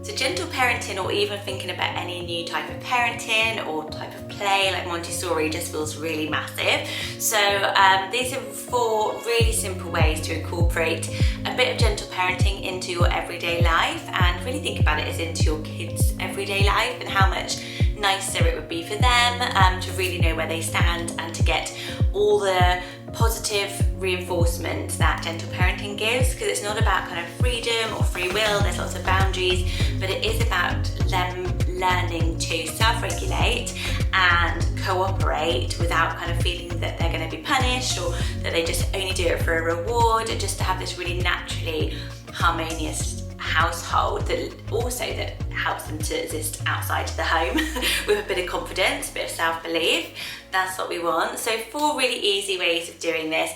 So gentle parenting, or even thinking about any new type of parenting or type of play like Montessori, just feels really massive. So these are 4 really simple ways to incorporate a bit of gentle parenting into your everyday life, and really think about it as into your kids' everyday life, and how much nicer it would be for them to really know where they stand and to get all the positive reinforcement that gentle parenting gives, because it's not about kind of freedom or free will. There's lots of boundaries, but it is about them learning to self-regulate and cooperate without kind of feeling that they're going to be punished, or that they just only do it for a reward, and just to have this really naturally harmonious household that helps them to exist outside the home with a bit of confidence, a bit of self-belief. That's what we want. So 4 really easy ways of doing this.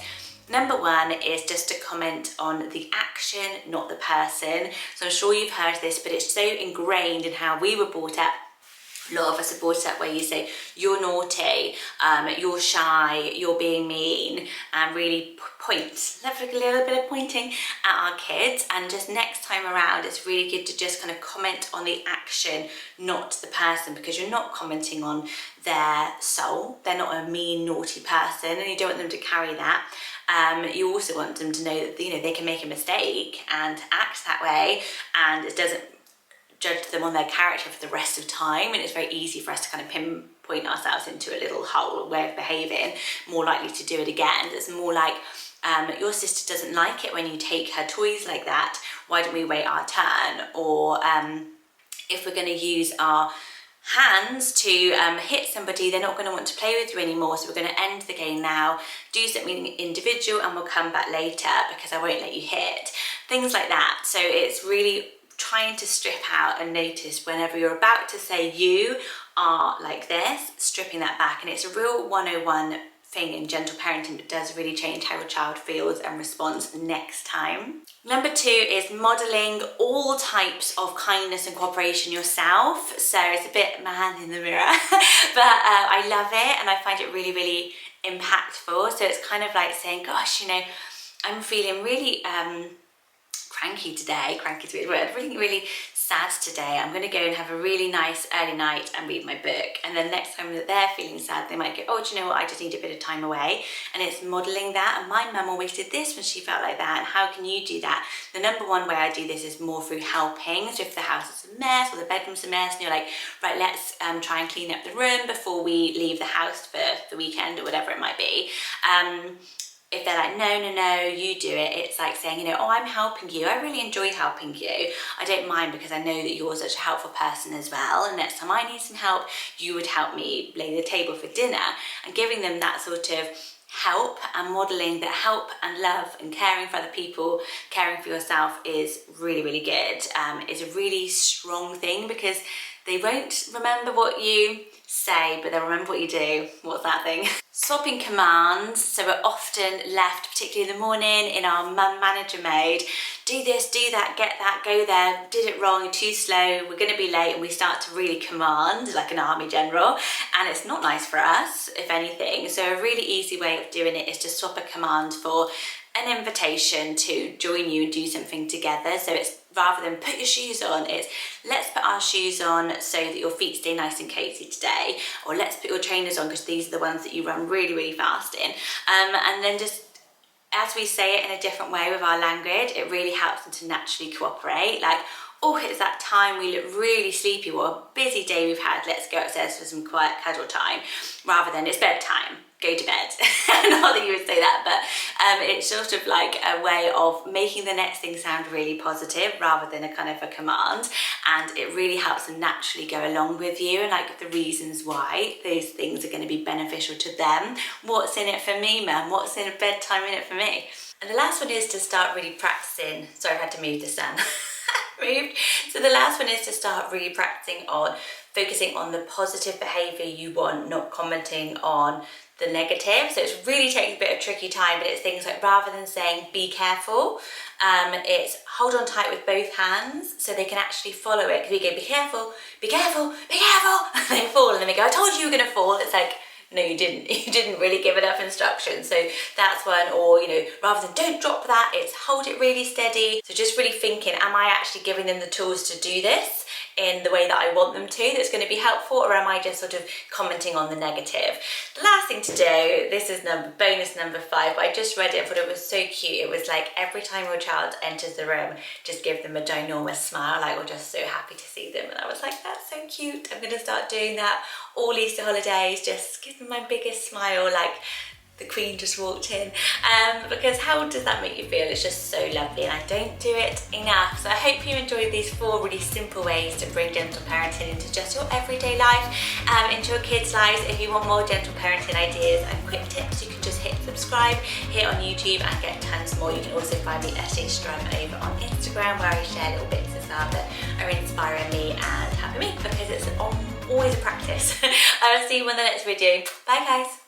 Number 1 is just to comment on the action, not the person. So I'm sure you've heard this, but it's so ingrained in how we were brought up. A lot of us are brought up where you say, you're naughty, you're shy, you're being mean, and really point, like a little bit of pointing at our kids. And just next time around, it's really good to just kind of comment on the action, not the person, because you're not commenting on their soul. They're not a mean, naughty person, and you don't want them to carry that. You also want them to know that, you know, they can make a mistake and act that way, and it doesn't judge them on their character for the rest of time. And it's very easy for us to kind of pinpoint ourselves into a little hole way of behaving, more likely to do it again. It's more like, your sister doesn't like it when you take her toys like that, why don't we wait our turn? Or if we're going to use our hands to hit somebody, they're not going to want to play with you anymore, so we're going to end the game now, do something individual, and we'll come back later because I won't let you hit. Things like that. So it's really trying to strip out and notice whenever you're about to say you are like this, stripping that back. And it's a real 101 thing in gentle parenting that does really change how a child feels and responds next time. Number 2 is modeling all types of kindness and cooperation yourself. So it's a bit man in the mirror, but I love it, and I find it really, really impactful. So it's kind of like saying, gosh, you know, I'm feeling really cranky today. Cranky's a weird word. Really, really sad today. I'm going to go and have a really nice early night and read my book. And then next time that they're feeling sad, they might go, oh, do you know what? I just need a bit of time away. And it's modelling that. And my mum always did this when she felt like that. And how can you do that? The number 1 way I do this is more through helping. So if the house is a mess or the bedroom's a mess, and you're like, right, let's try and clean up the room before we leave the house for the weekend or whatever it might be. If they're like, no, you do it, it's like saying, you know, oh, I'm helping you. I really enjoy helping you. I don't mind, because I know that you're such a helpful person as well. And next time I need some help, you would help me lay the table for dinner. And giving them that sort of help and modelling that help and love and caring for other people, caring for yourself is really, really good. It's a really strong thing, because they won't remember what you say, but they'll remember what you do. What's that thing? Swapping commands. So we're often left, particularly in the morning, in our mum manager mode. Do this, do that, get that, go there, did it wrong, you're too slow, we're going to be late, and we start to really command like an army general, and it's not nice for us, if anything. So a really easy way of doing it is to swap a command for an invitation to join you and do something together. So it's, rather than put your shoes on, it's let's put our shoes on so that your feet stay nice and cozy today, or let's put your trainers on because these are the ones that you run really, really fast in. And then just as we say it in a different way with our language, it really helps them to naturally cooperate. Like, oh, it's that time, we look really sleepy, what a busy day we've had, let's go upstairs for some quiet cuddle time, rather than it's bedtime, go to bed. Not that you would say that, but it's sort of like a way of making the next thing sound really positive rather than a kind of a command, and it really helps them naturally go along with you, and like the reasons why those things are going to be beneficial to them. What's in it for me, mum? What's in a bedtime in it for me? And the last one is to start really practicing. Sorry, I've had to move the sun. Moved. So the last one is to start really practicing on focusing on the positive behaviour you want, not commenting on the negative. So it's really takes a bit of tricky time, but it's things like, rather than saying be careful, it's hold on tight with both hands so they can actually follow it. Because we go, be careful, be careful, be careful, and they fall, and then we go, I told you were going to fall. It's like, no, you didn't. You didn't really give enough instruction. So that's one. Or, you know, rather than don't drop that, it's hold it really steady. So just really thinking, am I actually giving them the tools to do this in the way that I want them to, that's going to be helpful, or am I just sort of commenting on the negative? The last thing to do, this is bonus number 5, but I just read it and thought it was so cute. It was like, every time your child enters the room, just give them a ginormous smile, like we're just so happy to see them. And I was like, that's so cute. I'm going to start doing that all Easter holidays, just give them my biggest smile, like the Queen just walked in, because how does that make you feel? It's just so lovely, and I don't do it enough. So I hope you enjoyed these 4 really simple ways to bring gentle parenting into just your everyday life, into your kids' lives. If you want more gentle parenting ideas and quick tips, you can just hit subscribe here on YouTube and get tons more. You can also find me at Strum over on Instagram, where I share little bits as well that are inspiring me and helping me, because it's always a practice. I'll see you in the next video. Bye guys.